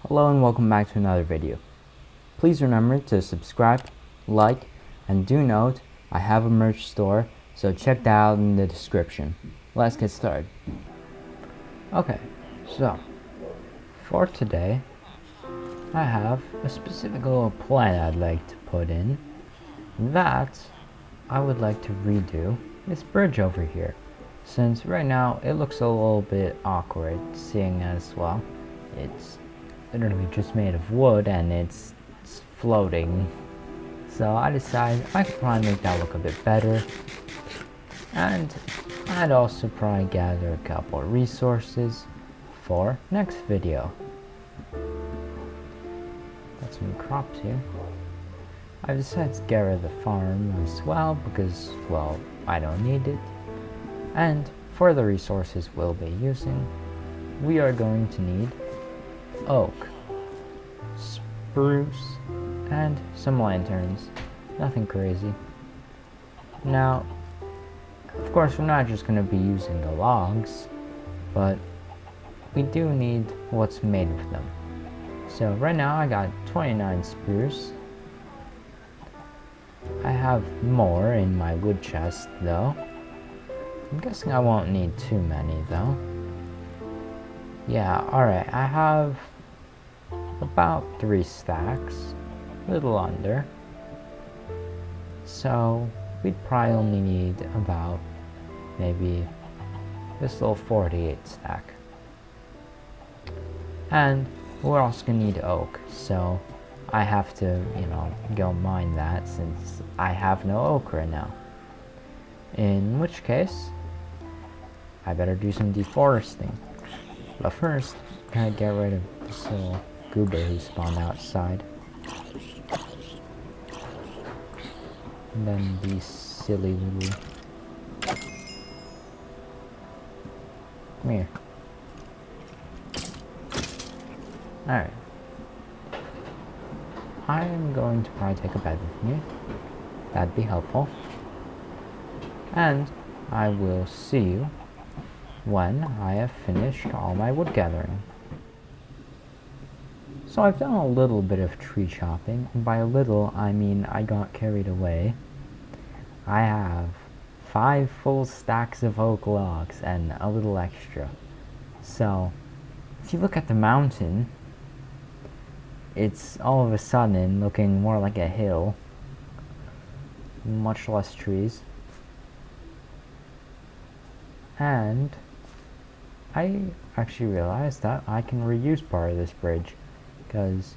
Hello and welcome back to another video. Please remember to subscribe, like, and do note I have a merch store, so check that out in the description. Let's get started. Okay, so for today I have a specific little plan I'd like to put in that I would like to redo this bridge over here, since right now it looks a little bit awkward, seeing as well it's literally just made of wood and it's floating. So I decided I could probably make that look a bit better, and I'd also probably gather a couple of resources for next video. Got some crops here. I decided to get rid of the farm as well because, well, I don't need it. And for the resources we'll be using, we are going to need oak, spruce, and some lanterns. Nothing crazy. Now, of course, we're not just going to be using the logs, but we do need what's made of them. So right now I got 29 spruce. I have more in my wood chest though. I'm guessing I won't need too many though. Yeah, alright, I have about 3 stacks, a little under. So we'd probably only need about maybe this little 48 stack. And we're also gonna need oak, so I have to, go mine that since I have no oak right now. In which case, I better do some deforesting. But first, gotta get rid of this little goober who spawned outside. And then these silly little... Come here. Alright. I'm going to probably take a bed with me. That'd be helpful. And I will see you when I have finished all my wood gathering. So I've done a little bit of tree chopping, and by a little I mean I got carried away. I have 5 full stacks of oak logs and a little extra. So if you look at the mountain, it's all of a sudden looking more like a hill, much less trees. And I actually realized that I can reuse part of this bridge because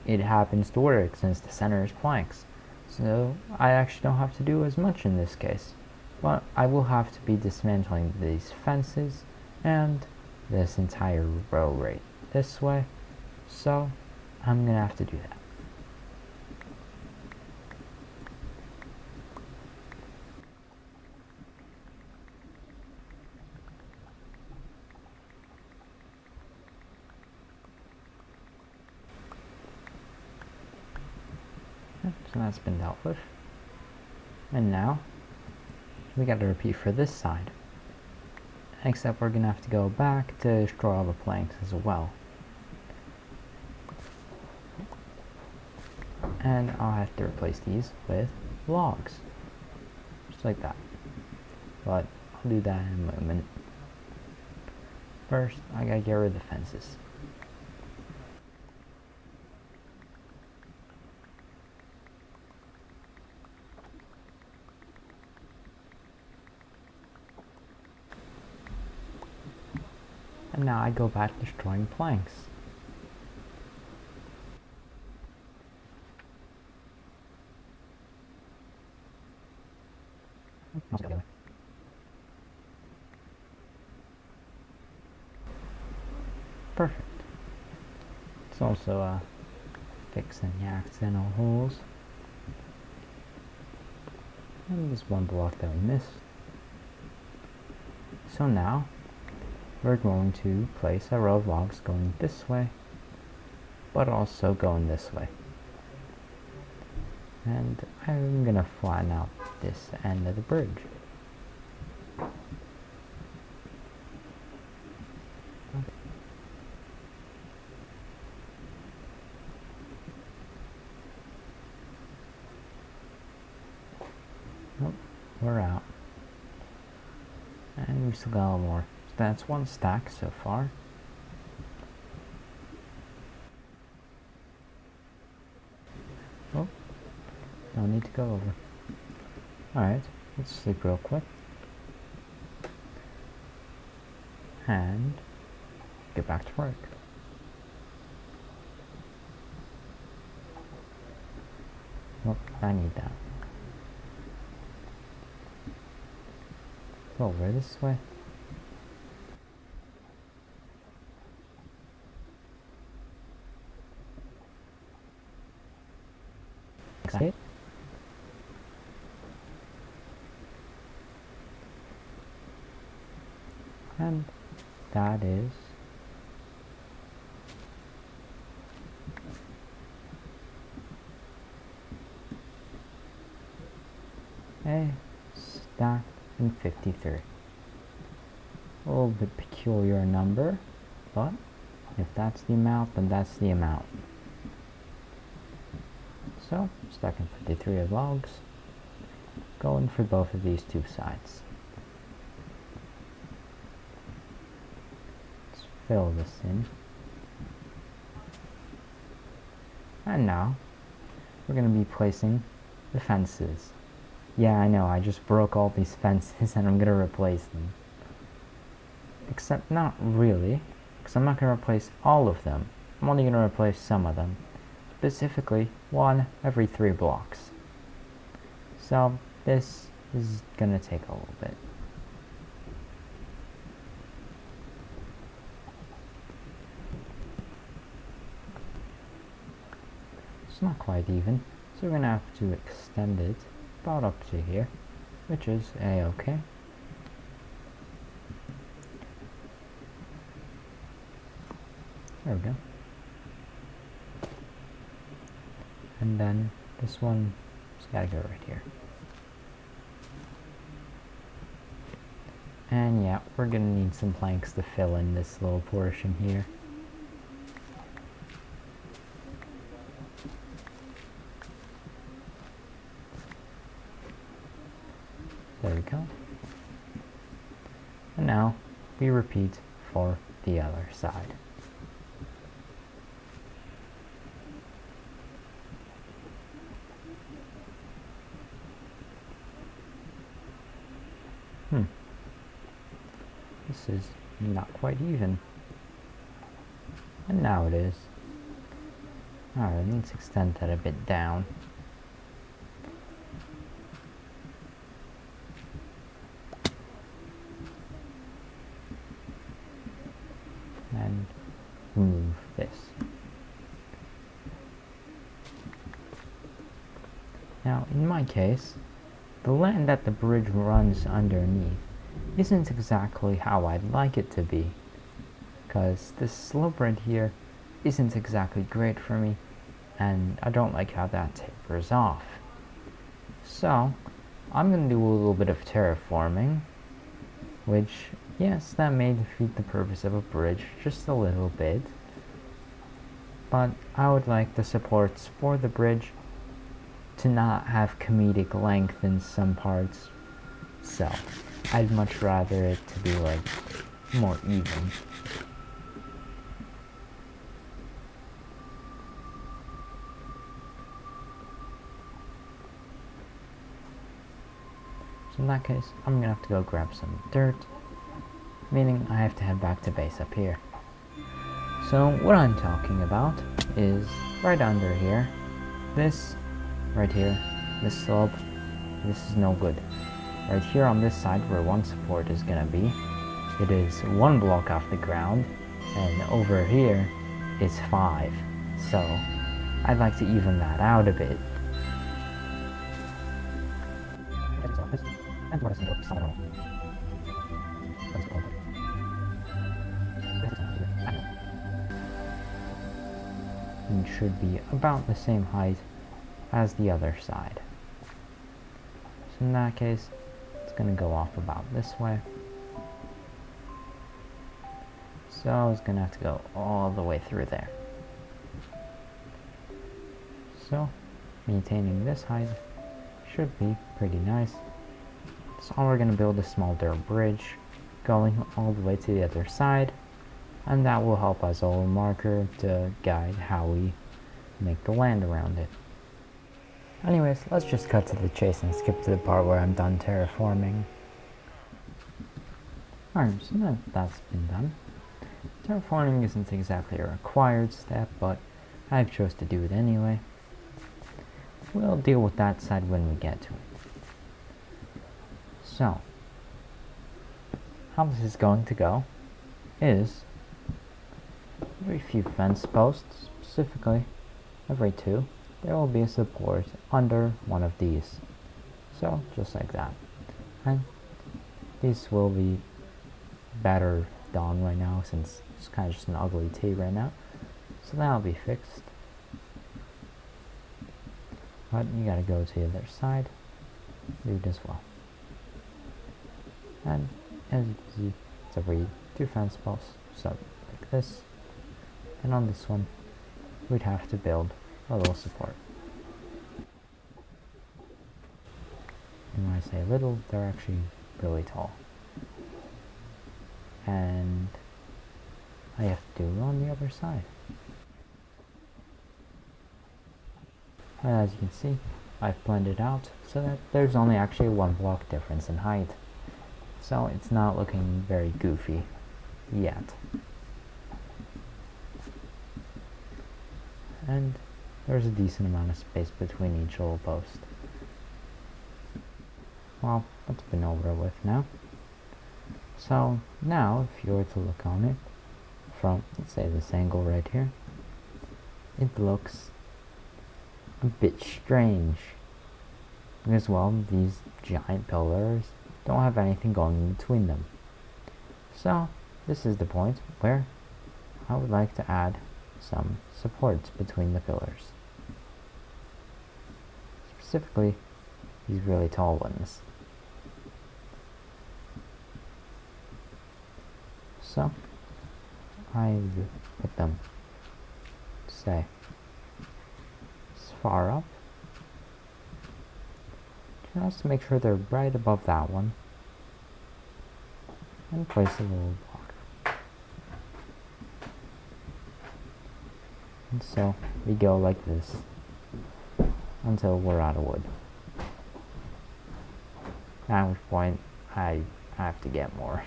it happens to work since the center is planks. So I actually don't have to do as much in this case. But I will have to be dismantling these fences and this entire row right this way. So I'm gonna have to do that. So that's been dealt with. And now we gotta repeat for this side. Except we're gonna have to go back to destroy all the planks as well. And I'll have to replace these with logs. Just like that. But I'll do that in a moment. First, I gotta get rid of the fences. And now I go back destroying planks. Perfect. It's also fixing the accidental holes. And there's one block that we missed. So now we're going to place a row of logs going this way, but also going this way. And I'm gonna flatten out this end of the bridge. we're out. And we still got a little more. So that's one stack so far. Oh, no need to go over. Alright, let's sleep real quick. And get back to work. Oh, I need that. Over this way. Okay. And that is a stack and 53. A little bit peculiar number, but if that's the amount, then that's the amount. So, stacking 53 of logs, going for both of these two sides. Let's fill this in. And now, we're going to be placing the fences. Yeah, I know, I just broke all these fences and I'm going to replace them. Except not really, because I'm not going to replace all of them. I'm only going to replace some of them. Specifically, one every 3 blocks. So, this is going to take a little bit. It's not quite even, so we're going to have to extend it about up to here, which is a-okay. There we go. And then this one just gotta go right here. And yeah, we're gonna need some planks to fill in this little portion here. There we go. And now we repeat for the other side. This is not quite even. And now it is. Alright, let's extend that a bit down. And remove this. Now, in my case, the land that the bridge runs underneath isn't exactly how I'd like it to be, because this slope right here isn't exactly great for me, and I don't like how that tapers off. So, I'm going to do a little bit of terraforming, which, yes, that may defeat the purpose of a bridge just a little bit, but I would like the supports for the bridge to not have comedic length in some parts, so I'd much rather it to be like more even. So in that case, I'm gonna have to go grab some dirt, meaning I have to head back to base up here. So what I'm talking about is right under here, this right here, this slope, this is no good. Right here on this side where one support is gonna be, it is 1 block off the ground, and over here is 5. So I'd like to even that out a bit. And should be about the same height as the other side. So in that case, it's going to go off about this way. So it's going to have to go all the way through there. So maintaining this height should be pretty nice. So we're going to build a small dirt bridge going all the way to the other side, and that will help us all a marker to guide how we make the land around it. Anyways, let's just cut to the chase and skip to the part where I'm done terraforming. Alright, so now that's been done. Terraforming isn't exactly a required step, but I chose to do it anyway. We'll deal with that side when we get to it. So, how this is going to go is every few fence posts, specifically every 2, there will be a support under one of these. So, just like that. And these will be better done right now since it's kind of just an ugly T right now. So that'll be fixed. But you gotta go to the other side, do it as well. And as you can see, it's every 2 fence posts, so like this. And on this one, we'd have to build a little support. And when I say little, they're actually really tall. And I have to do it on the other side. And as you can see, I've blended out so that there's only actually 1 block difference in height. So it's not looking very goofy yet. And there's a decent amount of space between each little post. Well, that's been over with now. So now, if you were to look on it from, let's say, this angle right here, it looks a bit strange. Because, well, these giant pillars don't have anything going in between them. So, this is the point where I would like to add some supports between the pillars. Specifically, these really tall ones. So, I put them, say, as far up, just to make sure they're right above that one, and place a little block. And so, we go like this, until we're out of wood. At which point, I have to get more.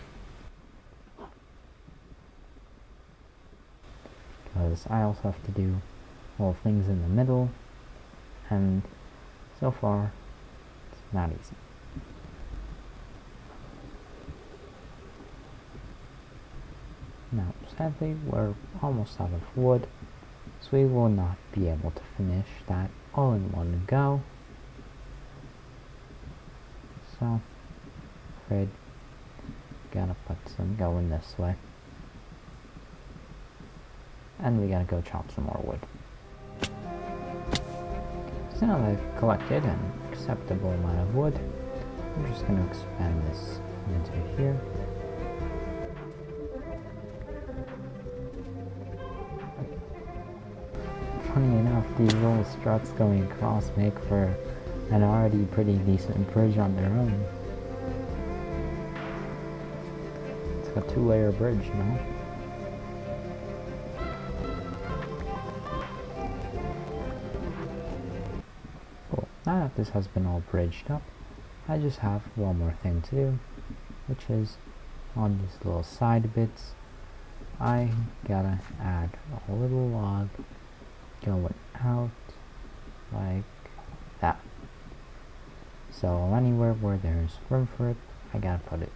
Because I also have to do little things in the middle, and so far, it's not easy. Now, sadly, we're almost out of wood, so we will not be able to finish that all in one go. So, afraid, gotta put some going this way. And we gotta go chop some more wood. So now that I've collected an acceptable amount of wood, I'm just gonna expand this into here. Funny enough, these little struts going across make for an already pretty decent bridge on their own. It's a 2-layer bridge, you know? Now that this has been all bridged up, I just have one more thing to do, which is on these little side bits, I gotta add a little log going out like that. So anywhere where there's room for it, I gotta put it.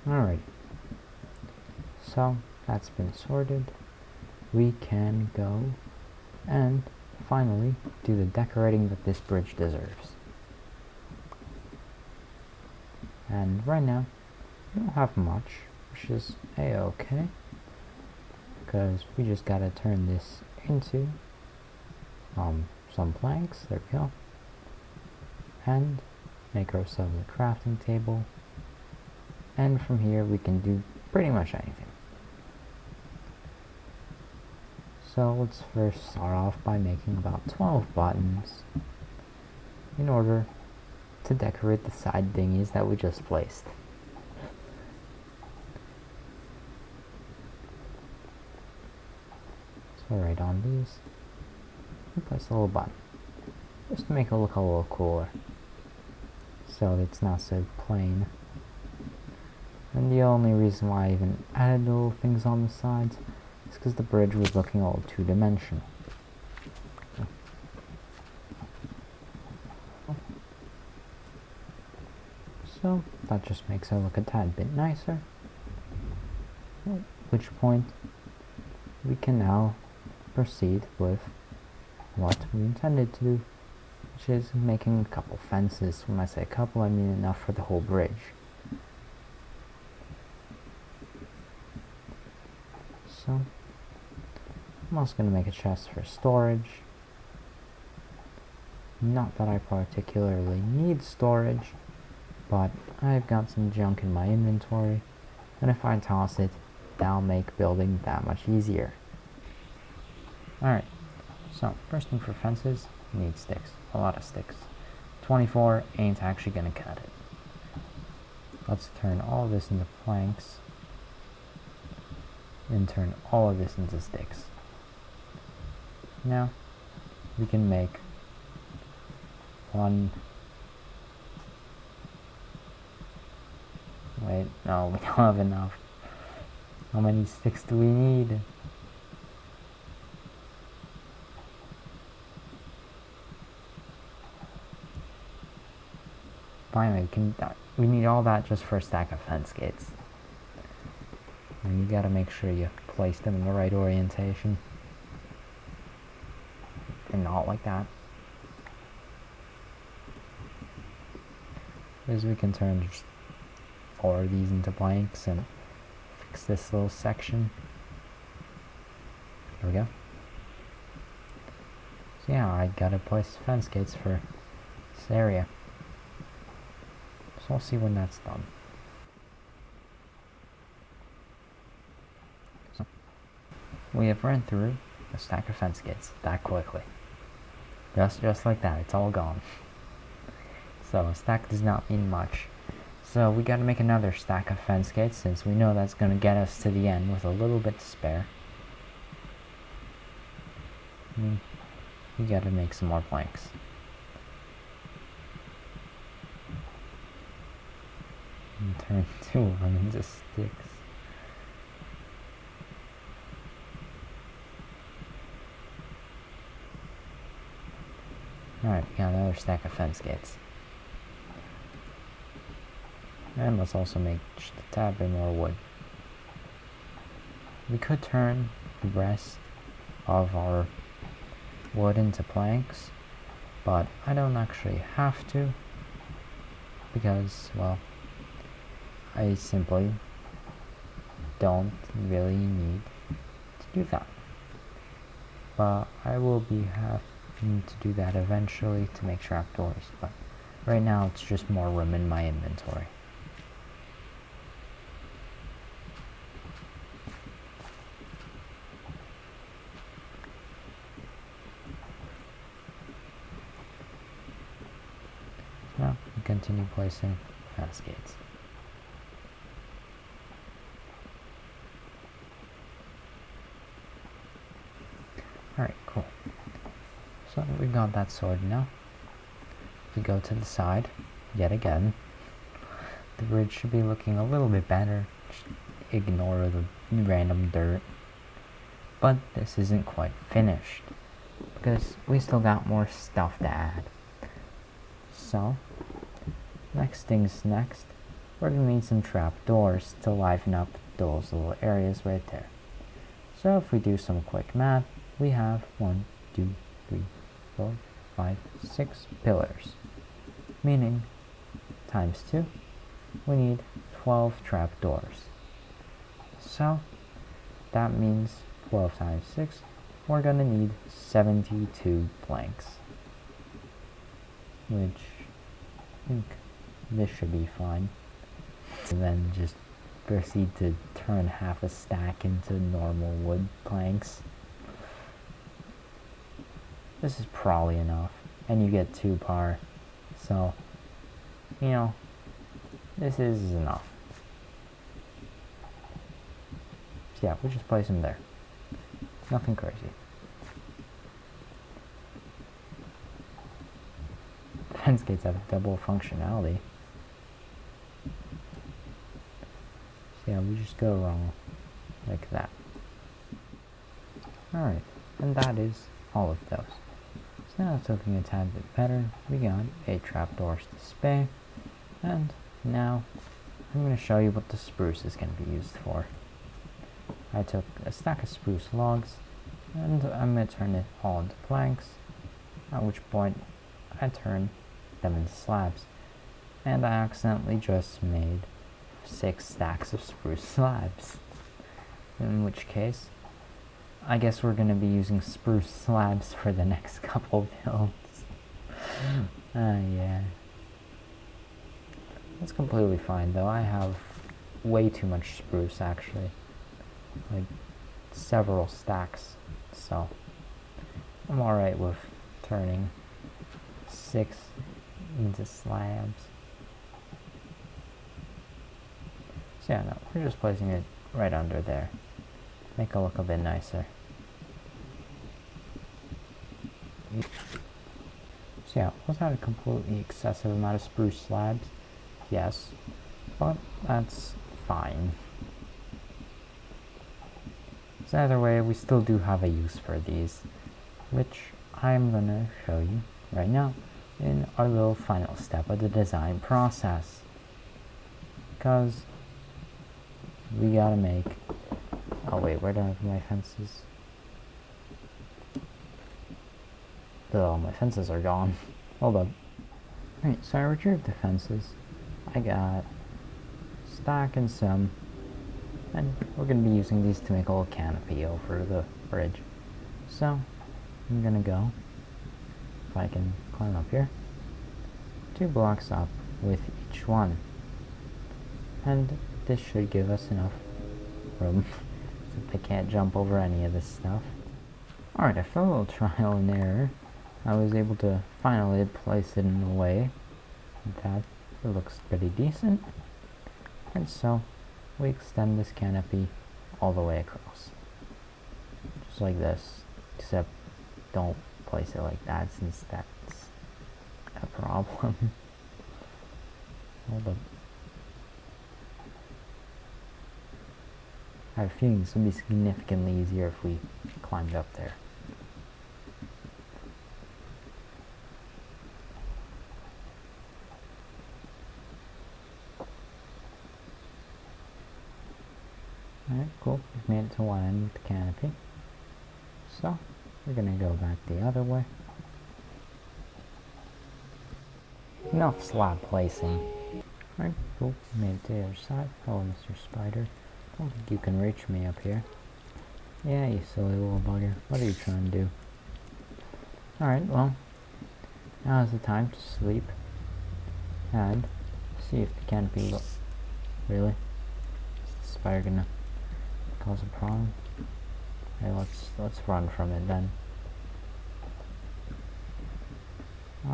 Alright, so that's been sorted. We can go and finally do the decorating that this bridge deserves. And right now, we don't have much, which is a-okay, because we just gotta turn this into some planks, there we go, and make ourselves a crafting table, and from here we can do pretty much anything. So let's first start off by making about 12 buttons in order to decorate the side dinghies that we just placed. So right on these, we place a little button, just to make it look a little cooler, so it's not so plain. And the only reason why I even added little things on the sides is because the bridge was looking a little two-dimensional. So that just makes it look a tad bit nicer. At which point we can now proceed with what we intended to do, which is making a couple fences. When I say a couple, I mean enough for the whole bridge. So I'm also going to make a chest for storage. Not that I particularly need storage, but I've got some junk in my inventory, and if I toss it, that'll make building that much easier. Alright, so first thing for fences, you need sticks. A lot of sticks. 24 ain't actually gonna cut it. Let's turn all of this into planks, and turn all of this into sticks. Now, we can make one... Wait, no, we don't have enough. How many sticks do we need? Finally, we need all that just for a stack of fence gates. And you gotta make sure you place them in the right orientation. And not like that. Because we can turn just 4 of these into planks and fix this little section. There we go. So yeah, I gotta place fence gates for this area. So I'll see when that's done. So we have run through a stack of fence gates that quickly. Just like that, it's all gone. So a stack does not mean much. So we gotta make another stack of fence gates, since we know that's gonna get us to the end with a little bit to spare. We gotta make some more planks. And turn 2 of them into sticks. Alright, we got another stack of fence gates. And let's also make just a tad bit more wood. We could turn the rest of our wood into planks, but I don't actually have to, because, well, I simply don't really need to do that. But I will be having to do that eventually to make trapdoors, but right now it's just more room in my inventory. Now we continue placing fence gates. Alright, cool. So we got that sorted now. We go to the side, yet again. The bridge should be looking a little bit better. Just ignore the random dirt. But this isn't quite finished, because we still got more stuff to add. So, next thing's next. We're gonna need some trapdoors to liven up those little areas right there. So if we do some quick math, we have 1, 2, 3, 4, 5, 6 pillars. Meaning, times 2, we need 12 trapdoors. So, that means 12 times 6, we're gonna need 72 planks. Which, I think this should be fine. And then just proceed to turn half a stack into normal wood planks. this is probably enough. And you get 2 par. So, you know, this is enough. So yeah, we'll just place them there. Nothing crazy. Fence gates have double functionality. So yeah, we just go wrong like that. Alright, and that is all of those. So now it's looking a tad bit better. We got a trapdoors display, and now I'm going to show you what the spruce is going to be used for. I took a stack of spruce logs, and I'm going to turn it all into planks, at which point I turn them into slabs. And I accidentally just made 6 stacks of spruce slabs. In which case, I guess we're going to be using spruce slabs for the next couple builds. Yeah. That's completely fine though. I have way too much spruce actually. Like several stacks. So I'm alright with turning 6 into slabs. So yeah, no, we're just placing it right under there. Make it look a bit nicer. So yeah, was that a completely excessive amount of spruce slabs? Yes, but that's fine. So either way, we still do have a use for these, which I'm gonna show you right now in our little final step of the design process. Because we gotta make... Oh wait, where do I have my fences? Oh, my fences are gone. Hold up. Alright, so I retrieved the fences. I got stock and some, and we're going to be using these to make a little canopy over the bridge. So, I'm going to go, if I can climb up here, 2 blocks up with each one. And this should give us enough room so they can't jump over any of this stuff. Alright, after a little trial and error, I was able to finally place it in a way that it looks pretty decent. And so we extend this canopy all the way across. Just like this, except don't place it like that since that's a problem. Hold up. I have a feeling this would be significantly easier if we climbed up there. Alright, cool. We've made it to one end with the canopy. So, we're going to go back the other way. Enough slab placing. Alright, cool. We made it to the other side. Hello, Mr. Spider. Don't think you can reach me up here. Yeah, you silly little bugger. What are you trying to do? Alright, well, now is the time to sleep. And see if the canopy... Really? Is the spider gonna cause a problem? Okay, let's run from it then.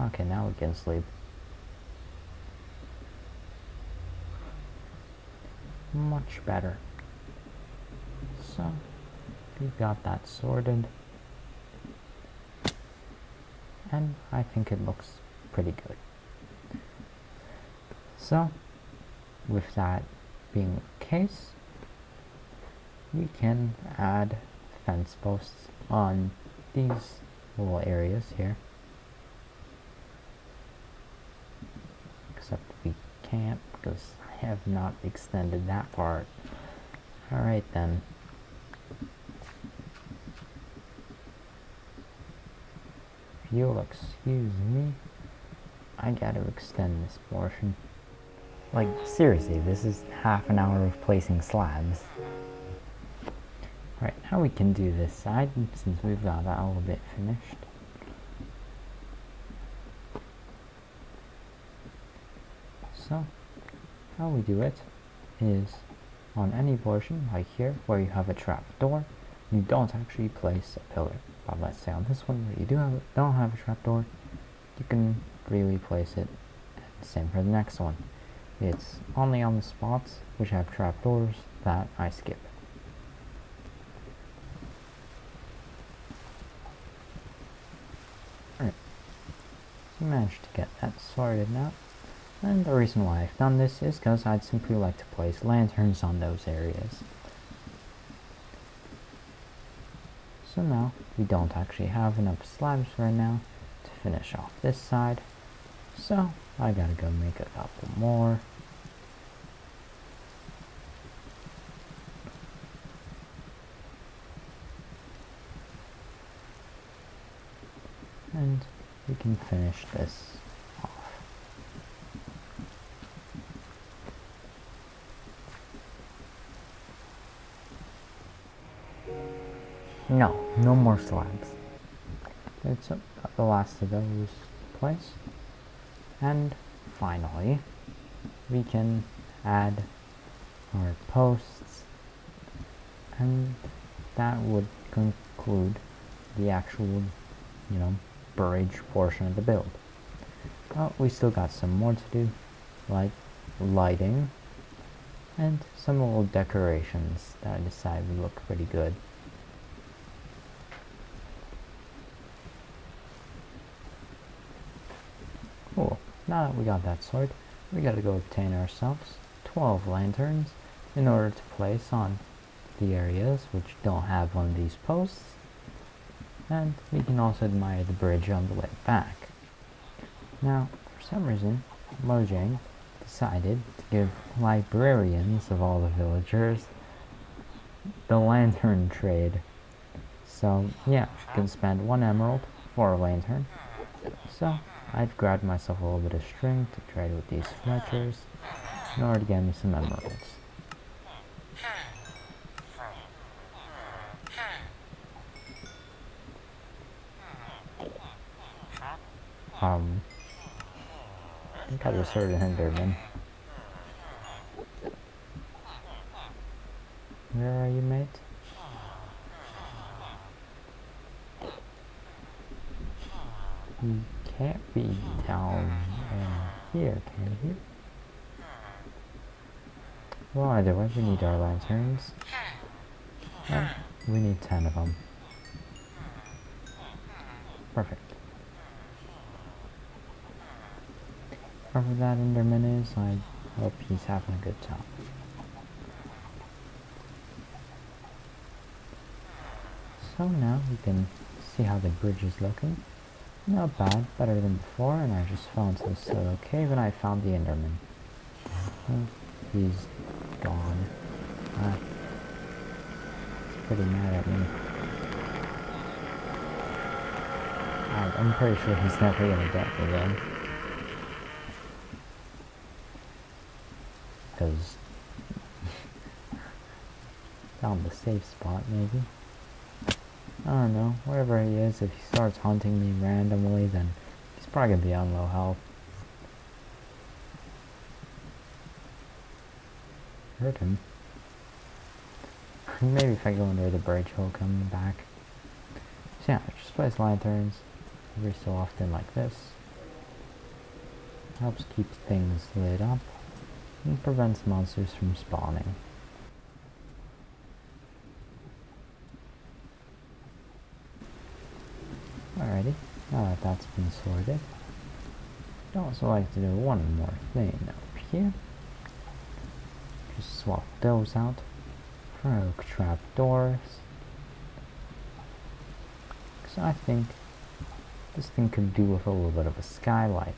Okay, now we can sleep. Much better. So, we've got that sorted. And I think it looks pretty good. So, with that being the case, we can add fence posts on these little areas here. Except we can't because I have not extended that part. Alright then. If you'll excuse me, I gotta extend this portion. Like, seriously, this is half an hour of placing slabs. Alright, now we can do this side, since we've got that a little bit finished. So, how we do it is, on any portion, like here, where you have a trap door, you don't actually place a pillar. But let's say on this one where you don't have a trapdoor, you can freely place it. Same for the next one. It's only on the spots which have trapdoors that I skip. Alright, so I managed to get that sorted now. And the reason why I've done this is because I'd simply like to place lanterns on those areas. So now, we don't actually have enough slabs right now to finish off this side. So, I gotta go make a couple more. And we can finish this off. No more slabs. It's the last of those placed. And finally, we can add our posts, and that would conclude the actual, bridge portion of the build. But we still got some more to do, like lighting and some little decorations that I decided would look pretty good. Cool. Now that we got that sorted, we gotta go obtain ourselves 12 lanterns in order to place on the areas which don't have one of these posts, and we can also admire the bridge on the way back. Now, for some reason, Mojang decided to give librarians of all the villagers the lantern trade. So yeah, you can spend 1 emerald for a lantern. So I've grabbed myself a little bit of string to trade with these Fletchers in order to get me some emeralds. I think I just heard an Enderman. Where are you, mate? You can't be down here, can you? Well, either way, we need our lanterns. And we need 10 of them. Perfect. Wherever that Enderman is, I hope he's having a good time. So now we can see how the bridge is looking. Not bad, better than before, and I just fell into this little cave and I found the Enderman. Oh, he's gone. He's pretty mad at me. I'm pretty sure he's never gonna get me then. Because found the safe spot, maybe. I don't know, wherever he is, if he starts hunting me randomly, then he's probably gonna be on low health. Hurt him. Maybe if I go under the bridge, he'll come back. So yeah, just place lanterns every so often like this. Helps keep things lit up and prevents monsters from spawning. Alrighty, now that that's been sorted, I'd also like to do one more thing up here. Just swap those out for oak trapdoors. Because I think this thing could do with a little bit of a skylight.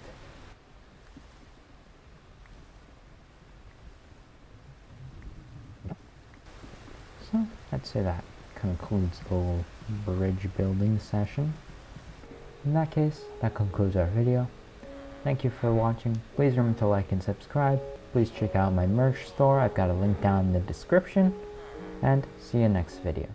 So I'd say that concludes the little bridge building session. In that case, that concludes our video. Thank you for watching. Please remember to like and subscribe. Please check out my merch store. I've got a link down in the description. And see you next video.